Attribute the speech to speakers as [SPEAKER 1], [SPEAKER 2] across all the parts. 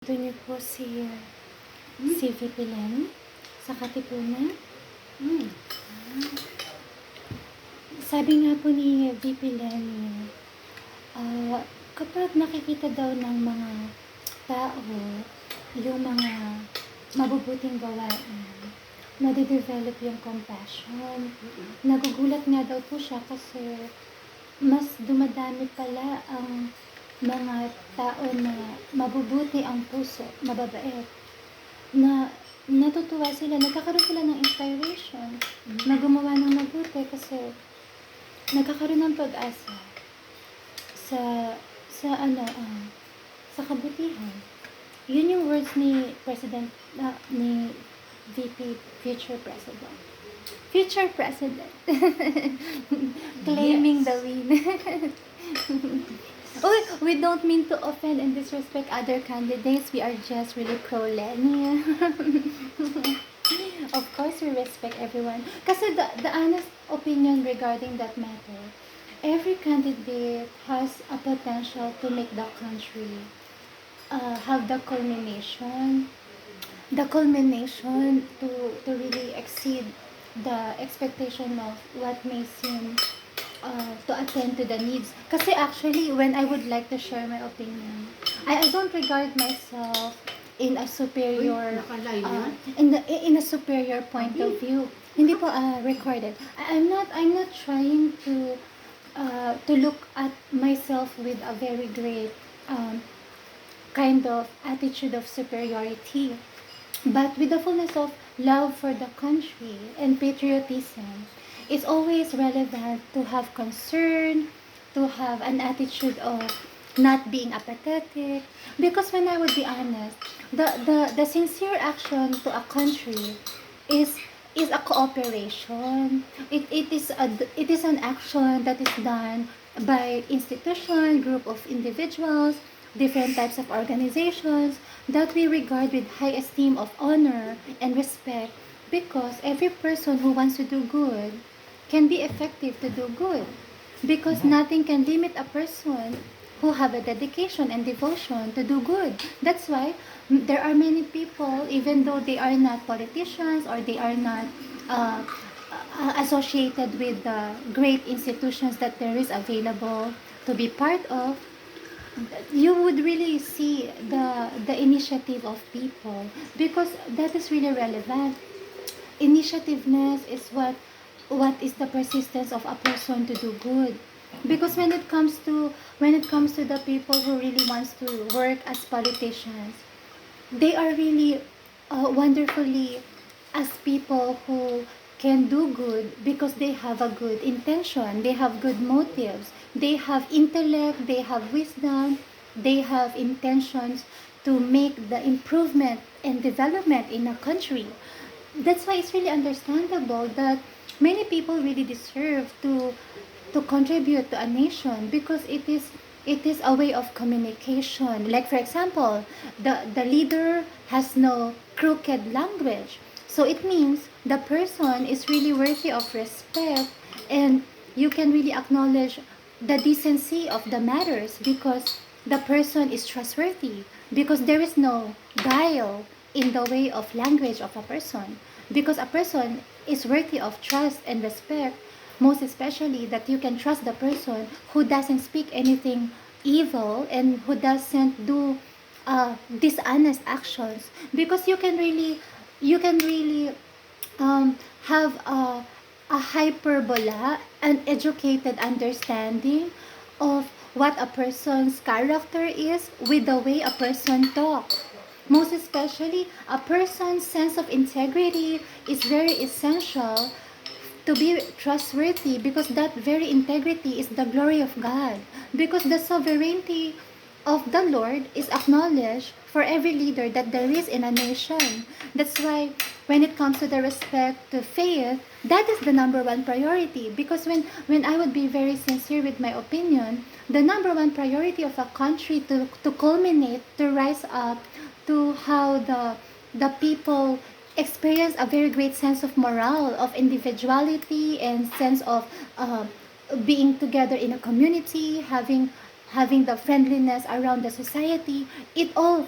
[SPEAKER 1] Ito niyo po si VP Lenny sa Katipunan. Sabi nga po ni VP Lenny, kapag nakikita daw ng mga tao yung mga mabubuting gawain, nade-develop yung compassion. Nagugulat nga daw po siya kasi mas dumadami pala ang mga tao na mabubuti ang puso, mababait, na natutuwa sila, nagkakaroon sila ng inspiration na gumawa ng mabuti kasi nagkakaroon ng pag-asa sa sa kabutihan. Yun yung words ni ni VP, future president claiming the win. Oh, we don't mean to offend and disrespect other candidates. We are just really pro-Lenny. Of course, we respect everyone. Kasi the honest opinion regarding that matter, every candidate has a potential to make the country have the culmination to really exceed the expectation of what may seem to attend to the needs. Kasi actually, when I would like to share my opinion, I don't regard myself in a superior in a superior point of view. Hindi po recorded. I'm not trying to look at myself with a very great kind of attitude of superiority, but with the fullness of love for the country and patriotism. It's always relevant to have concern, to have an attitude of not being apathetic. Because when I would be honest, the sincere action to a country is a cooperation. It is an action that is done by institution, group of individuals, different types of organizations that we regard with high esteem of honor and respect, because every person who wants to do good can be effective to do good, because nothing can limit a person who have a dedication and devotion to do good. That's why there are many people, even though they are not politicians or they are not associated with the great institutions that there is available to be part of, you would really see the initiative of people, because that is really relevant. Initiativeness is what is the persistence of a person to do good. Because when it comes to the people who really wants to work as politicians, they are really wonderfully as people who can do good because they have a good intention, they have good motives, they have intellect, they have wisdom, they have intentions to make the improvement and development in a country. That's why it's really understandable that many people really deserve to contribute to a nation, because it is a way of communication. Like for example, the leader has no crooked language, so it means the person is really worthy of respect, and you can really acknowledge the decency of the matters because the person is trustworthy, because there is no guile in the way of language of a person, because a person is worthy of trust and respect, most especially that you can trust the person who doesn't speak anything evil and who doesn't do dishonest actions, because you can really have a hyperbola, an educated understanding of what a person's character is with the way a person talks. Most especially, a person's sense of integrity is very essential to be trustworthy, because that very integrity is the glory of God, because the sovereignty of the Lord is acknowledged for every leader that there is in a nation. That's why when it comes to the respect to faith, that is the number one priority, because when I would be very sincere with my opinion, the number one priority of a country to culminate, to rise up, to how the people experience a very great sense of morale, of individuality, and sense of being together in a community, having having the friendliness around the society, it all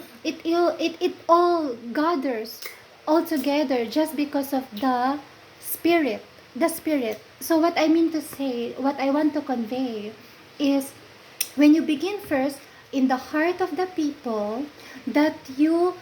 [SPEAKER 1] gathers all together just because of the spirit. So what I mean to say, what I want to convey is, when you begin first in the heart of the people, that you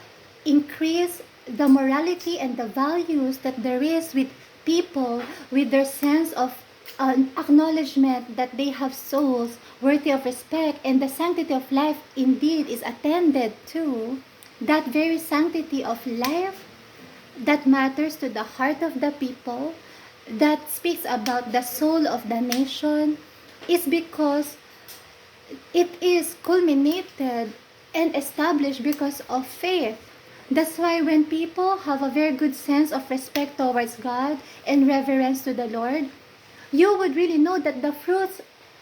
[SPEAKER 1] increase the morality and the values that there is with people, with their sense of acknowledgement that they have souls worthy of respect, and the sanctity of life indeed is attended to, that very sanctity of life that matters to the heart of the people, that speaks about the soul of the nation, is because it is culminated and established because of faith. That's why when people have a very good sense of respect towards God and reverence to the Lord, you would really know that the fruits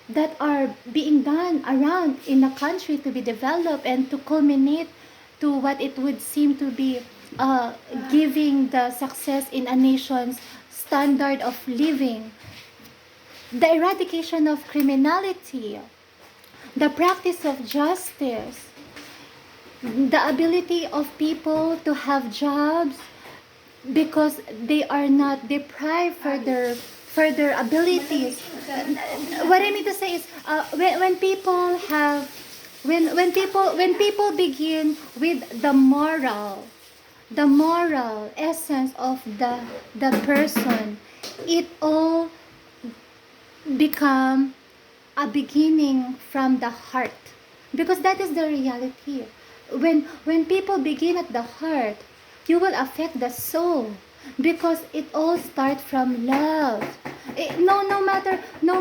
[SPEAKER 1] that are being done around in the country to be developed and to culminate to what it would seem to be uh, giving the success in a nation's standard of living, the eradication of criminality, the practice of justice, the ability of people to have jobs because they are not deprived for their abilities. What I mean to say is, when people have when people begin with the moral essence of the person, it all become a beginning from the heart, because that is the reality. When people begin at the heart, you will affect the soul, because it all starts from love. No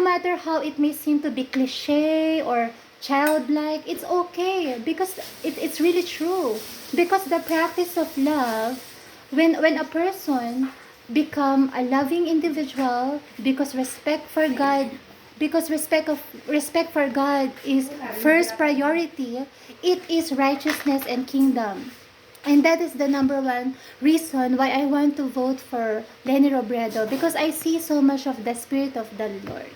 [SPEAKER 1] matter how it may seem to be cliche or childlike, it's okay, because it's really true. Because the practice of love, when a person become a loving individual, because respect for God is first priority, it is righteousness and kingdom. And that is the number one reason why I want to vote for Leni Robredo, because I see so much of the spirit of the Lord.